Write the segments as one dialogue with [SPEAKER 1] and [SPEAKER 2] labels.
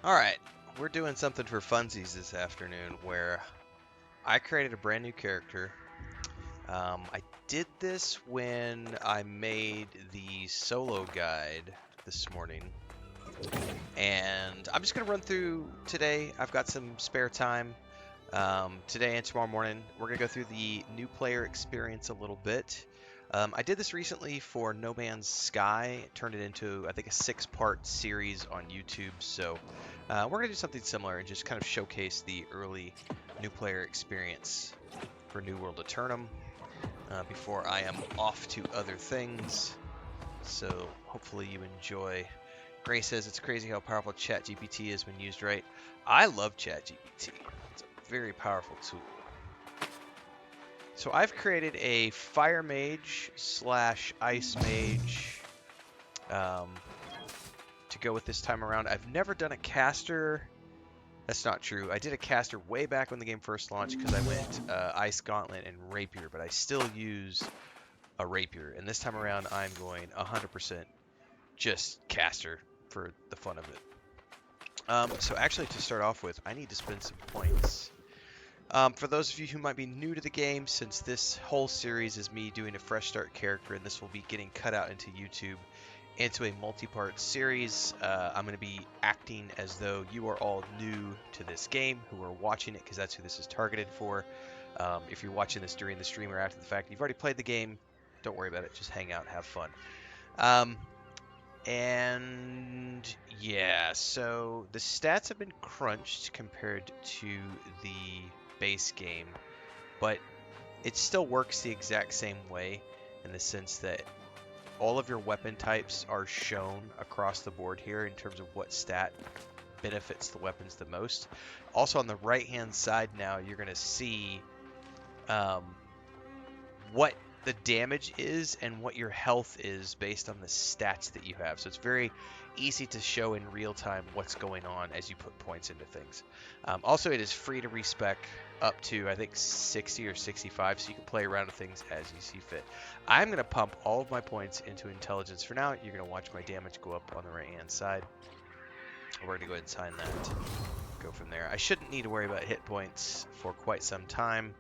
[SPEAKER 1] Alright, we're doing something for funsies this afternoon where I created a brand new character. I did this when I made the solo guide this morning. And I'm just going to run through today. I've got some spare time. Today and tomorrow morning, we're going to go through the new player experience a little bit. I did this recently for No Man's Sky. It turned it into, I think, a 6-part series on YouTube. So we're going to do something similar and just kind of showcase the early new player experience for New World Aeternum before I am off to other things. So hopefully you enjoy. Gray says it's crazy how powerful ChatGPT is when used right. I love ChatGPT. It's a very powerful tool. So I've created a fire mage / ice mage to go with this time around. I've never done a caster. That's not true. I did a caster way back when the game first launched because I went ice gauntlet and rapier, but I still use a rapier. And this time around, I'm going 100% just caster for the fun of it. So actually, to start off with, I need to spend some points. For those of you who might be new to the game, since this whole series is me doing a fresh start character and this will be getting cut out into YouTube into a multi-part series, I'm going to be acting as though you are all new to this game who are watching it, because that's who this is targeted for. If you're watching this during the stream or after the fact, you've already played the game, don't worry about it, just hang out and have fun. And yeah, so the stats have been crunched compared to the base game, but it still works the exact same way in the sense that all of your weapon types are shown across the board here in terms of what stat benefits the weapons the most. Also on the right hand side now, you're going to see what the damage is and what your health is based on the stats that you have. So it's very easy to show in real time what's going on as you put points into things. Also, it is free to respec up to, I think, 60 or 65, so you can play around with things as you see fit. I'm going to pump all of my points into intelligence for now. You're going to watch my damage go up on the right hand side. We're going to go ahead and sign that. Go from there. I shouldn't need to worry about hit points for quite some time.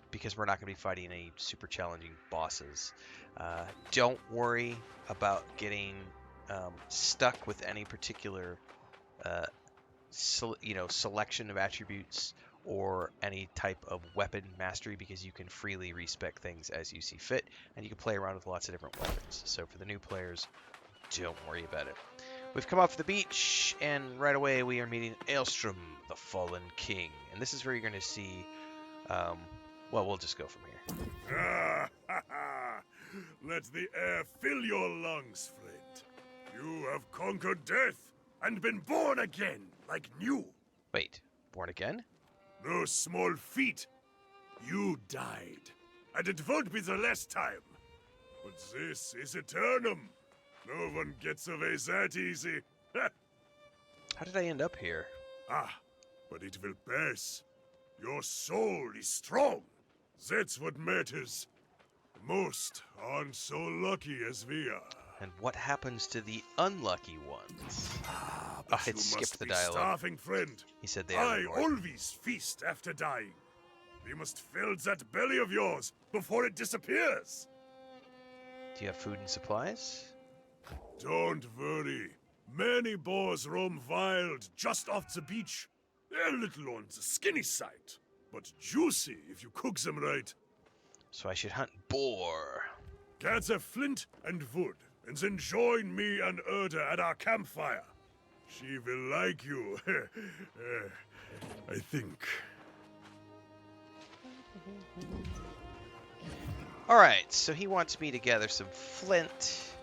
[SPEAKER 1] Because we're not going to be fighting any super challenging bosses. Don't worry about getting stuck with any particular selection of attributes or any type of weapon mastery, because you can freely respec things as you see fit, and you can play around with lots of different weapons. So for the new players, don't worry about it. We've come off the beach, and right away we are meeting Aeternum, the Fallen King. And this is where you're going to see... well, we'll just go from here.
[SPEAKER 2] Let the air fill your lungs, friend. You have conquered death and been born again, like new.
[SPEAKER 1] Wait, born again?
[SPEAKER 2] No small feat. You died, and it won't be the last time. But this is Aeternum. No one gets away that easy.
[SPEAKER 1] How did I end up here?
[SPEAKER 2] But it will pass. Your soul is strong. That's what matters. Most aren't so lucky as we are.
[SPEAKER 1] And what happens to the unlucky ones?
[SPEAKER 2] But
[SPEAKER 1] it
[SPEAKER 2] you
[SPEAKER 1] skipped
[SPEAKER 2] must
[SPEAKER 1] the
[SPEAKER 2] be
[SPEAKER 1] dialogue.
[SPEAKER 2] starving, friend.
[SPEAKER 1] He said they are
[SPEAKER 2] I
[SPEAKER 1] reward.
[SPEAKER 2] always feast after dying. We must fill that belly of yours before it disappears.
[SPEAKER 1] Do you have food and supplies?
[SPEAKER 2] Don't worry. Many boars roam wild just off the beach. They're little on the skinny side, but juicy if you cook them right.
[SPEAKER 1] So I should hunt boar.
[SPEAKER 2] Gather flint and wood, and then join me and Erda at our campfire. She will like you, I think.
[SPEAKER 1] Alright, so he wants me to gather some flint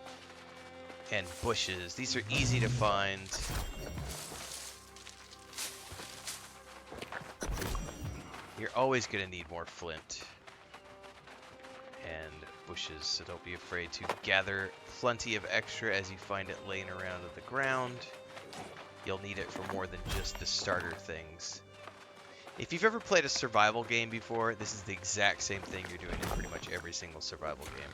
[SPEAKER 1] and bushes. These are easy to find. You're always going to need more flint and bushes, so don't be afraid to gather plenty of extra as you find it laying around on the ground. You'll need it for more than just the starter things. If you've ever played a survival game before, this is the exact same thing you're doing in pretty much every single survival game.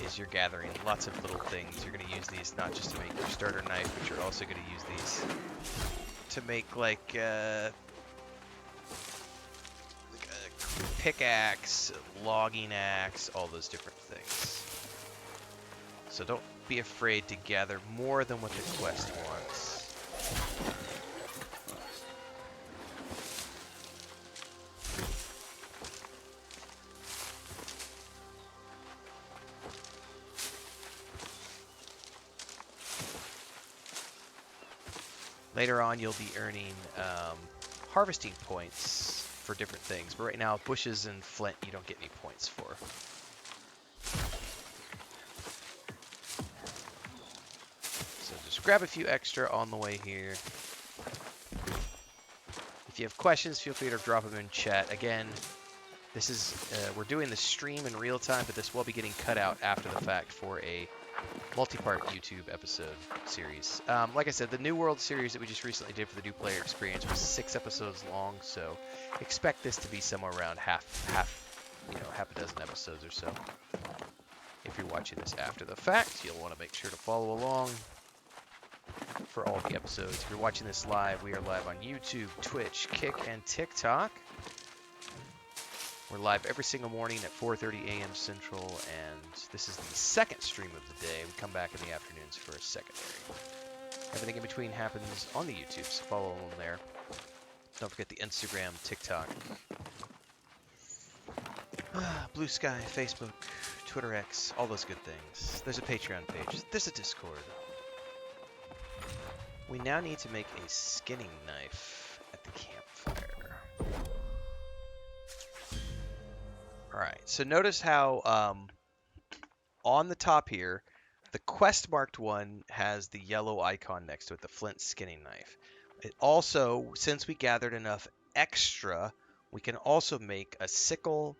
[SPEAKER 1] is you're gathering lots of little things. You're going to use these not just to make your starter knife, but you're also going to use these to make like a pickaxe, logging axe, all those different things. So don't be afraid to gather more than what the quest wants. Later on, you'll be earning harvesting points for different things, but right now, bushes and flint, you don't get any points for. So just grab a few extra on the way here. If you have questions, feel free to drop them in chat. Again, this is we're doing the stream in real time, but this will be getting cut out after the fact for a multi-part YouTube episode series. Like I said, the New World series that we just recently did for the new player experience was 6 episodes long, so expect this to be somewhere around half a dozen episodes or so. If you're watching this after the fact, you'll want to make sure to follow along for all the episodes. If you're watching this live, we are live on YouTube, Twitch, Kick, and TikTok. We're live every single morning at 4:30 a.m. Central, and this is the second stream of the day. We come back in the afternoons for a secondary. Everything in between happens on the YouTube, so follow along there. Don't forget the Instagram, TikTok, Blue Sky, Facebook, Twitter X, all those good things. There's a Patreon page. There's a Discord. We now need to make a skinning knife at the campfire. Alright, so notice how on the top here, the quest marked one has the yellow icon next to it, the flint skinning knife. It also, since we gathered enough extra, we can also make a sickle,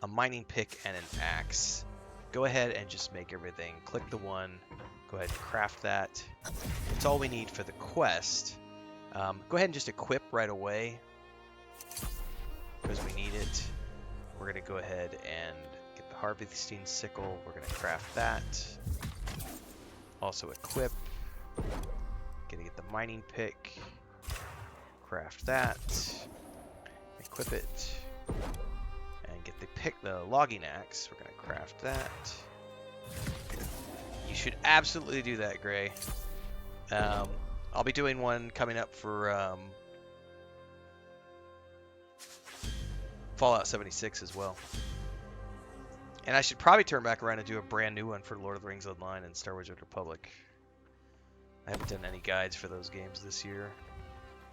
[SPEAKER 1] a mining pick, and an axe. Go ahead and just make everything. Click the one, go ahead and craft that. It's all we need for the quest. Go ahead and just equip right away, because we need it. We're going to go ahead and get the harvesting sickle. We're going to craft that. Also equip. Gonna get the mining pick. Craft that. Equip it. And get the logging axe. We're going to craft that. You should absolutely do that, Gray. I'll be doing one coming up for Fallout 76 as well. And I should probably turn back around and do a brand new one for Lord of the Rings Online and Star Wars: The Republic. I haven't done any guides for those games this year.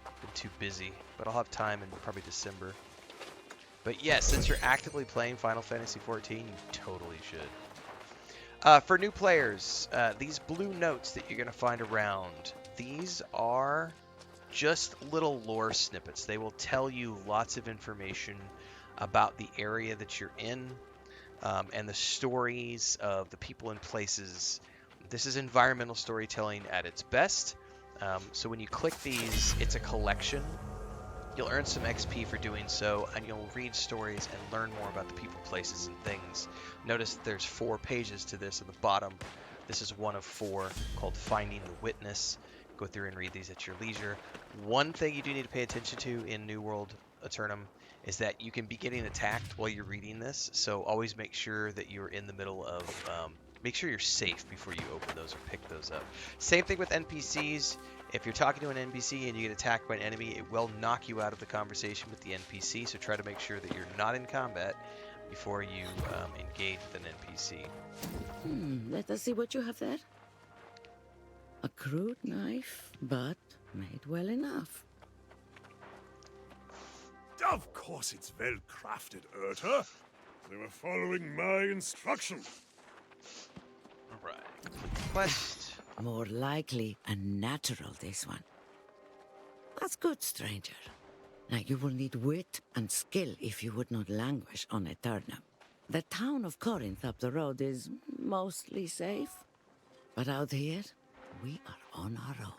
[SPEAKER 1] Been too busy, but I'll have time in probably December. But yes, since you're actively playing Final Fantasy XIV, you totally should. For new players, these blue notes that you're going to find around, these are just little lore snippets. They will tell you lots of information about the area that you're in, and the stories of the people and places. This is environmental storytelling at its best. So when you click these, it's a collection. You'll earn some XP for doing so, and you'll read stories and learn more about the people, places, and things. Notice there's 4 pages to this at the bottom. This is one of 4 called Finding the Witness. Go through and read these at your leisure. One thing you do need to pay attention to in New World Aeternum is that you can be getting attacked while you're reading this, so always make sure that you're in the middle of, make sure you're safe before you open those or pick those up. Same thing with NPCs. If you're talking to an NPC and you get attacked by an enemy, it will knock you out of the conversation with the NPC, so try to make sure that you're not in combat before you engage with an NPC.
[SPEAKER 3] Let us see what you have there. A crude knife, but made well enough.
[SPEAKER 2] Of course it's well crafted, Urta. They were following my instructions.
[SPEAKER 1] Alright, complete the quest.
[SPEAKER 3] More likely a natural, this one. That's good, stranger. Now you will need wit and skill if you would not languish on Aeternum. The town of Corinth up the road is mostly safe, but out here, we are on our own.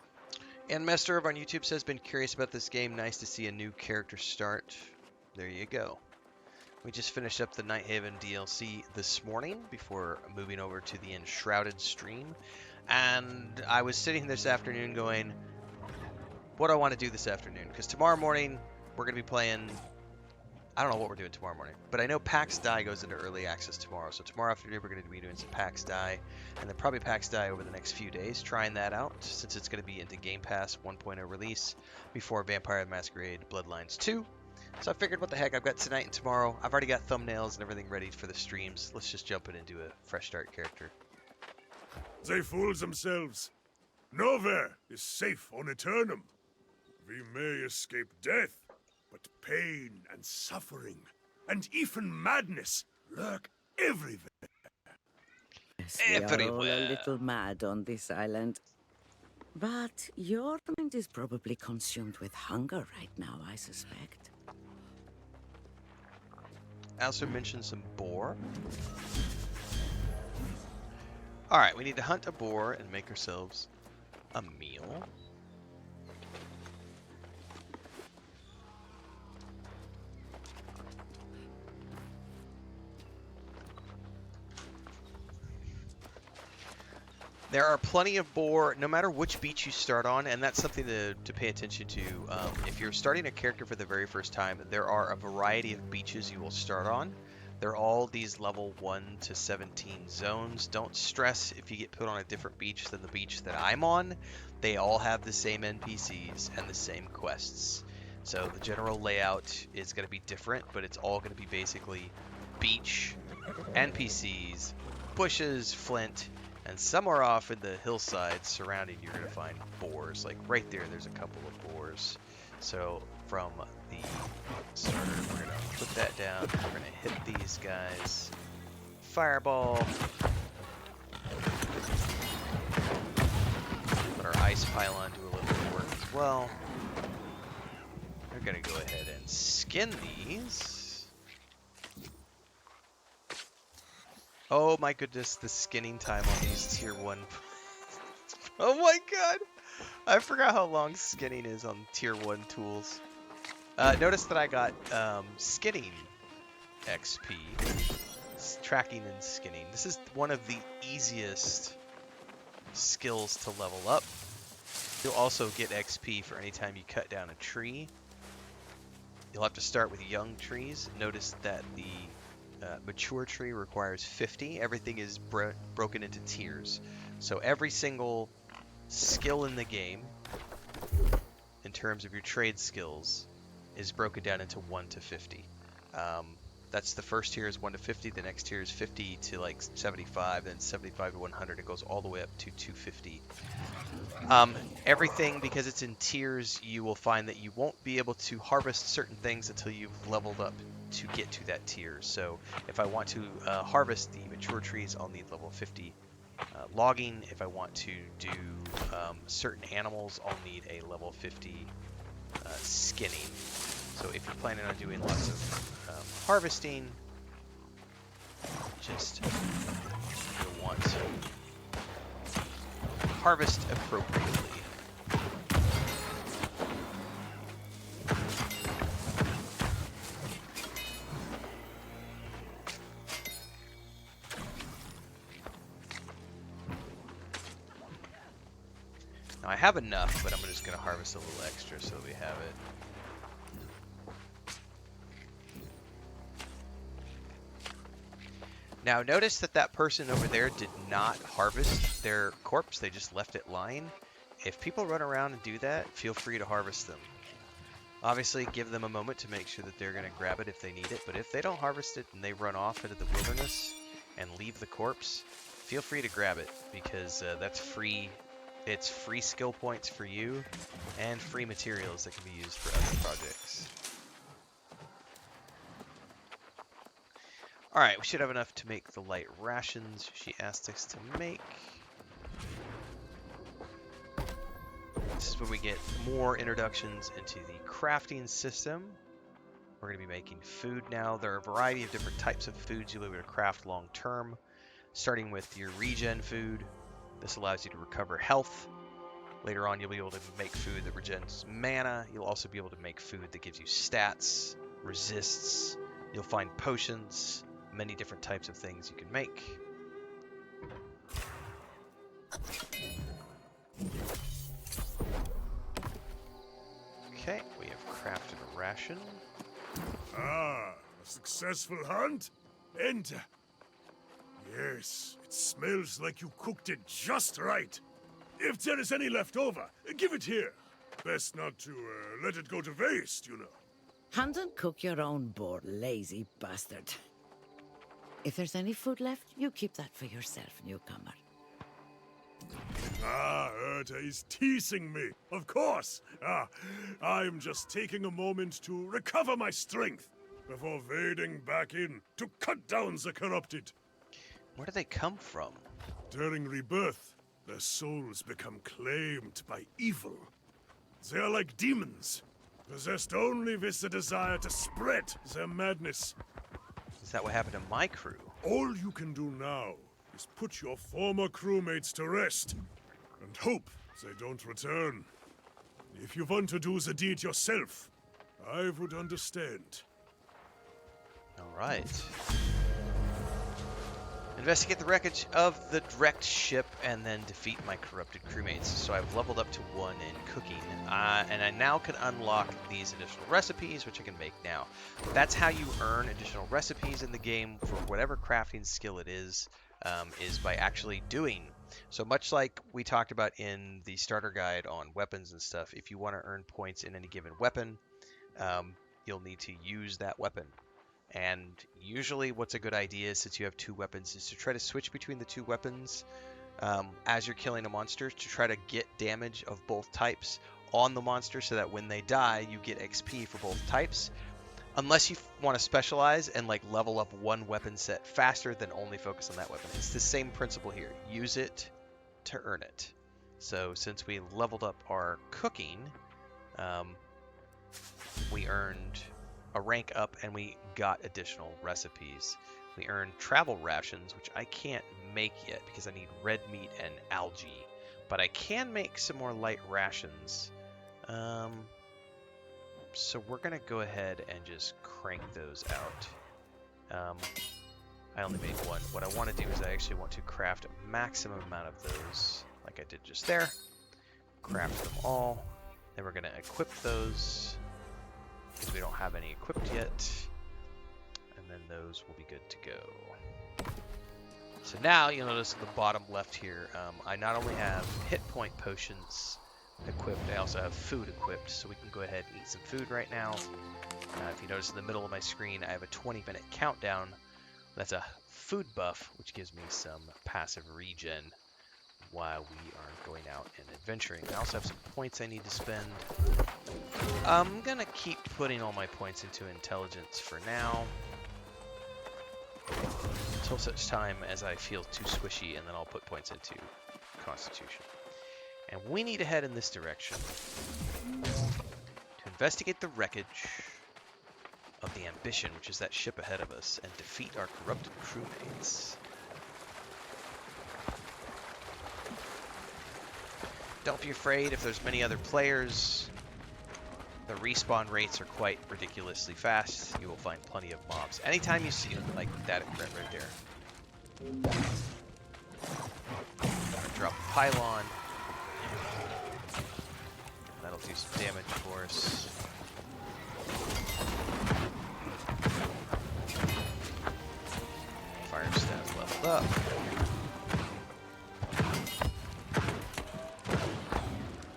[SPEAKER 1] And Master on YouTube says, been curious about this game. Nice to see a new character start. There you go. We just finished up the Night Haven DLC this morning before moving over to the Enshrouded stream. And I was sitting this afternoon going, what do I want to do this afternoon? Because tomorrow morning, we're going to be playing... I don't know what we're doing tomorrow morning, but I know PAX Die goes into early access tomorrow. So tomorrow afternoon, we're going to be doing some PAX Die, and then probably PAX Die over the next few days, trying that out, since it's going to be into Game Pass 1.0 release before Vampire the Masquerade Bloodlines 2. So I figured, what the heck, I've got tonight and tomorrow. I've already got thumbnails and everything ready for the streams. Let's just jump in and do a fresh start character.
[SPEAKER 2] They fool themselves. Nowhere is safe on Aeternum. We may escape death, but pain and suffering, and even madness lurk everywhere.
[SPEAKER 3] Yes, we are all a
[SPEAKER 1] Everywhere.
[SPEAKER 3] little mad on this island. But your mind is probably consumed with hunger right now, I suspect.
[SPEAKER 1] I also mentioned some boar. Alright, we need to hunt a boar and make ourselves a meal. There are plenty of boar, no matter which beach you start on, and that's something to pay attention to. If you're starting a character for the very first time, there are a variety of beaches you will start on. They're all these level 1 to 17 zones. Don't stress if you get put on a different beach than the beach that I'm on. They all have the same NPCs and the same quests. So the general layout is going to be different, but it's all going to be basically beach, NPCs, bushes, flint, and somewhere off in the hillside surrounding, you're going to find boars. Like right there, there's a couple of boars. So from the starter, we're going to put that down. We're going to hit these guys. Fireball. Let our ice pylon do a little bit of work as well. We're going to go ahead and skin these. Oh my goodness, the skinning time on these tier 1. Oh my god! I forgot how long skinning is on tier 1 tools. Notice that I got skinning XP. Tracking and skinning. This is one of the easiest skills to level up. You'll also get XP for any time you cut down a tree. You'll have to start with young trees. Notice that the mature tree requires 50. Everything is broken into tiers. So every single skill in the game, in terms of your trade skills, is broken down into 1 to 50. That's the first tier is 1 to 50. The next tier is 50 to like 75. Then 75 to 100. It goes all the way up to 250. Everything, because it's in tiers, you will find that you won't be able to harvest certain things until you've leveled up to get to that tier. So if I want to harvest the mature trees, I'll need level 50 logging. If I want to do certain animals, I'll need a level 50 skinning. So if you're planning on doing lots of harvesting, just you'll want to harvest appropriately. Now I have enough, but I'm just going to harvest a little extra so that we have it. Now notice that that person over there did not harvest their corpse, they just left it lying. If people run around and do that, feel free to harvest them. Obviously give them a moment to make sure that they're going to grab it if they need it, but if they don't harvest it and they run off into the wilderness and leave the corpse, feel free to grab it, because that's free. It's free skill points for you and free materials that can be used for other projects. Alright, we should have enough to make the light rations she asked us to make. This is where we get more introductions into the crafting system. We're going to be making food now. There are a variety of different types of foods you'll be able to craft long term, starting with your regen food. This allows you to recover health. Later on, you'll be able to make food that regens mana. You'll also be able to make food that gives you stats, resists, You'll find potions, many different types of things you can make. Okay, we have crafted a ration.
[SPEAKER 2] Ah, a successful hunt? Enter. Yes, it smells like you cooked it just right. If there is any left over, give it here. Best not to let it go to waste, you know.
[SPEAKER 3] Hand and cook your own boar, lazy bastard. If there's any food left, you keep that for yourself, newcomer.
[SPEAKER 2] Ah, Erta is teasing me, of course. I'm just taking a moment to recover my strength before wading back in to cut down the corrupted.
[SPEAKER 1] Where do they come from?
[SPEAKER 2] During rebirth, their souls become claimed by evil. They are like demons, possessed only with the desire to spread their madness.
[SPEAKER 1] Is that what happened to my crew?
[SPEAKER 2] All you can do now is put your former crewmates to rest and hope they don't return. If you want to do the deed yourself, I would understand.
[SPEAKER 1] Alright. Investigate the wreckage of the wrecked ship and then defeat my corrupted crewmates. So I've leveled up to 1 in cooking, and I now can unlock these additional recipes, which I can make now. That's how you earn additional recipes in the game for whatever crafting skill it is by actually doing. So much like we talked about in the starter guide on weapons and stuff, if you want to earn points in any given weapon, you'll need to use that weapon. And usually what's a good idea, since you have 2 weapons, is to try to switch between the 2 weapons as you're killing a monster to try to get damage of both types on the monster so that when they die, you get XP for both types. Unless you want to specialize and like level up one weapon set faster, then only focus on that weapon. It's the same principle here. Use it to earn it. So since we leveled up our cooking, we earned a rank up and we got additional recipes. We earned travel rations, which I can't make yet because I need red meat and algae, but I can make some more light rations. So we're gonna go ahead and just crank those out. I only made 1. What I want to do is I actually want to craft a maximum amount of those, like I did just there. Craft them all. Then we're gonna equip those, because we don't have any equipped yet, and then those will be good to go. So now you'll notice at the bottom left here, I not only have hit point potions equipped, I also have food equipped, so we can go ahead and eat some food right now. If you notice in the middle of my screen, I have a 20-minute countdown. That's a food buff, which gives me some passive regen while we are going out and adventuring. I also have some points I need to spend. I'm gonna keep putting all my points into intelligence for now, until such time as I feel too squishy, and then I'll put points into constitution. And we need to head in this direction to investigate the wreckage of the Ambition, which is that ship ahead of us, and defeat our corrupted crewmates. Don't be afraid if there's many other players. The respawn rates are quite ridiculously fast. You will find plenty of mobs. Anytime you see them, like that right there. Drop a pylon. That'll do some damage for us. Fire stats leveled up.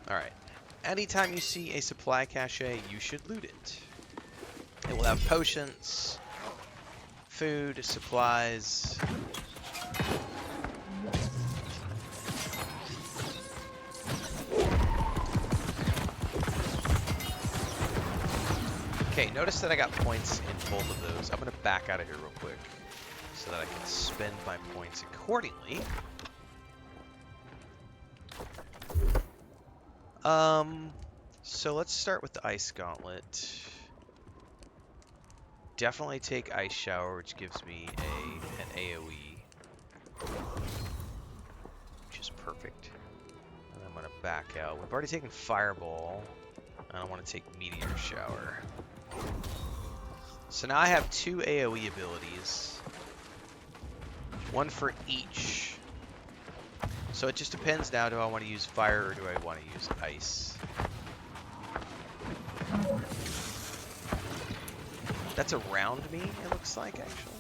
[SPEAKER 1] Alright. Anytime you see a supply cache, you should loot it. It will have potions, food, supplies. Okay, notice that I got points in both of those. I'm going to back out of here real quick so that I can spend my points accordingly. So let's start with the Ice Gauntlet. Definitely take Ice Shower, which gives me an AoE, which is perfect. And I'm going to back out. We've already taken Fireball, and I want to take Meteor Shower. So now I have 2 AoE abilities. One for each. So it just depends now, do I want to use fire or do I want to use ice? That's around me, it looks like, actually.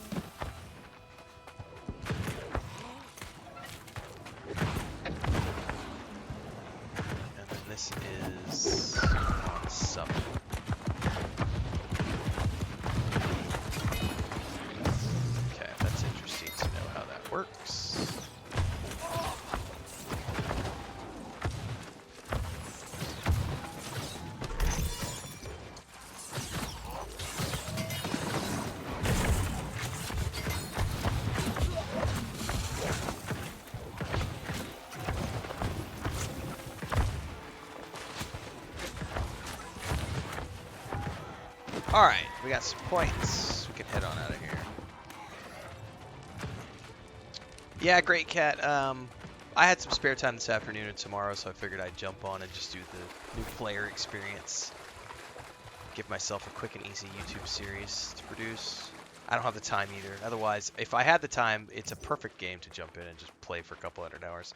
[SPEAKER 1] And then this is on summon. Okay, that's interesting to know how that works. Alright, we got some points. We can head on out of here. Yeah, great cat. I had some spare time this afternoon and tomorrow, so I figured I'd jump on and just do the new player experience. Give myself a quick and easy YouTube series to produce. I don't have the time either. Otherwise, if I had the time, it's a perfect game to jump in and just play for a couple hundred hours.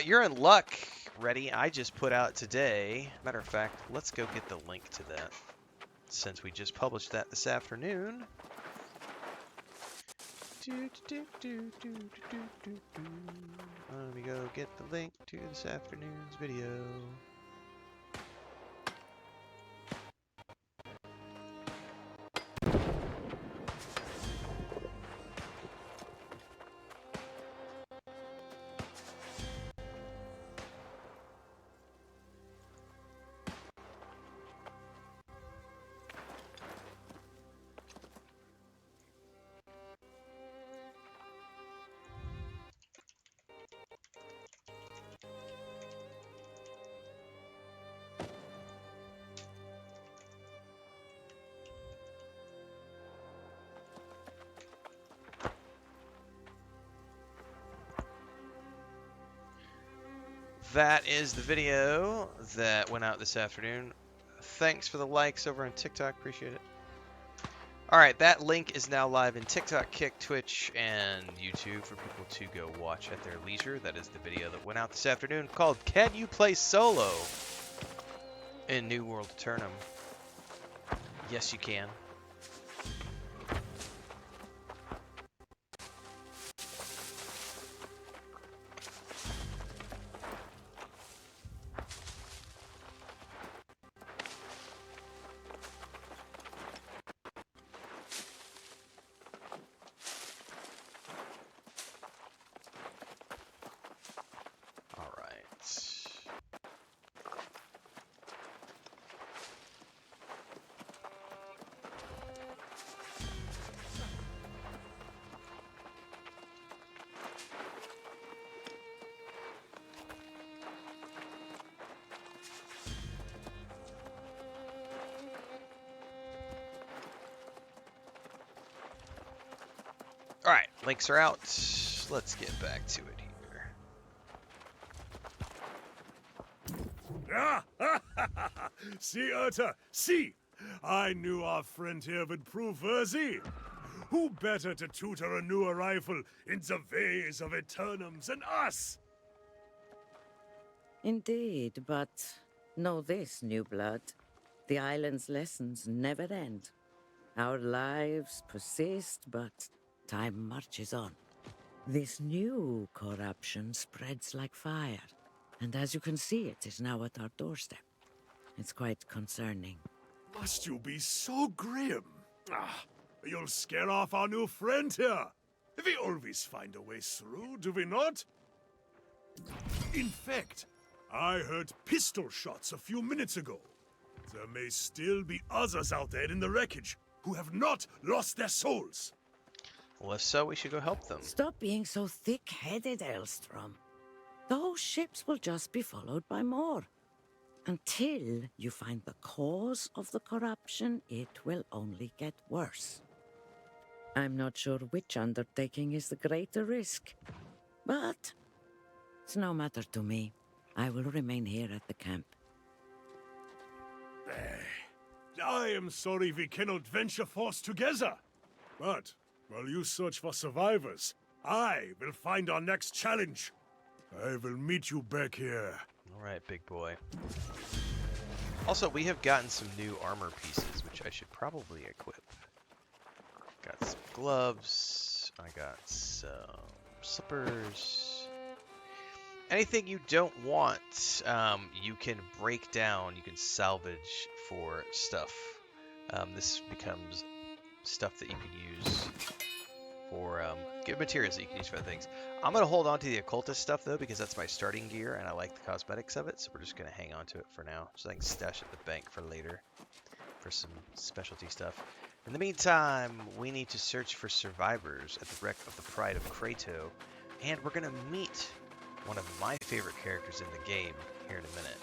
[SPEAKER 1] You're in luck, Reddy. I just put out today. Matter of fact, let's go get the link to that, since we just published that this afternoon. Let me go get the link to this afternoon's video. That is the video that went out this afternoon. Thanks for the likes over on TikTok. Appreciate it. Alright, that link is now live in TikTok, Kick, Twitch, and YouTube for people to go watch at their leisure. That is the video that went out this afternoon called Can You Play Solo in New World Aeternum? Yes, you can. Alright, links are out. Let's get back to it here.
[SPEAKER 2] Ah! See, Urta, see! I knew our friend here would prove worthy. Who better to tutor a new arrival in the ways of Aeternum than us?
[SPEAKER 3] Indeed, but know this, new blood. The island's lessons never end. Our lives persist, but time marches on. This new corruption spreads like fire, and as you can see, it is now at our doorstep. It's quite concerning.
[SPEAKER 2] Must you be so grim? Ah, you'll scare off our new friend here. We always find a way through, do we not? In fact, I heard pistol shots a few minutes ago. There may still be others out there in the wreckage who have not lost their souls.
[SPEAKER 1] Well, if so, we should go help them.
[SPEAKER 3] Stop being so thick-headed, Elstrom. Those ships will just be followed by more. Until you find the cause of the corruption, it will only get worse. I'm not sure which undertaking is the greater risk, but it's no matter to me. I will remain here at the camp.
[SPEAKER 2] I am sorry we cannot venture forth together. But while you search for survivors, I will find our next challenge. I will meet you back here.
[SPEAKER 1] All right, big boy. Also, we have gotten some new armor pieces, which I should probably equip. Got some gloves. I got some slippers. Anything you don't want, you can break down. You can salvage for stuff. This becomes stuff that you can use for good materials that you can use for other things. I'm going to hold on to the occultist stuff, though, because that's my starting gear, and I like the cosmetics of it, so we're just going to hang on to it for now, so I can stash it at the bank for later for some specialty stuff. In the meantime, we need to search for survivors at the wreck of the Pride of Kratos, and we're going to meet one of my favorite characters in the game here in a minute.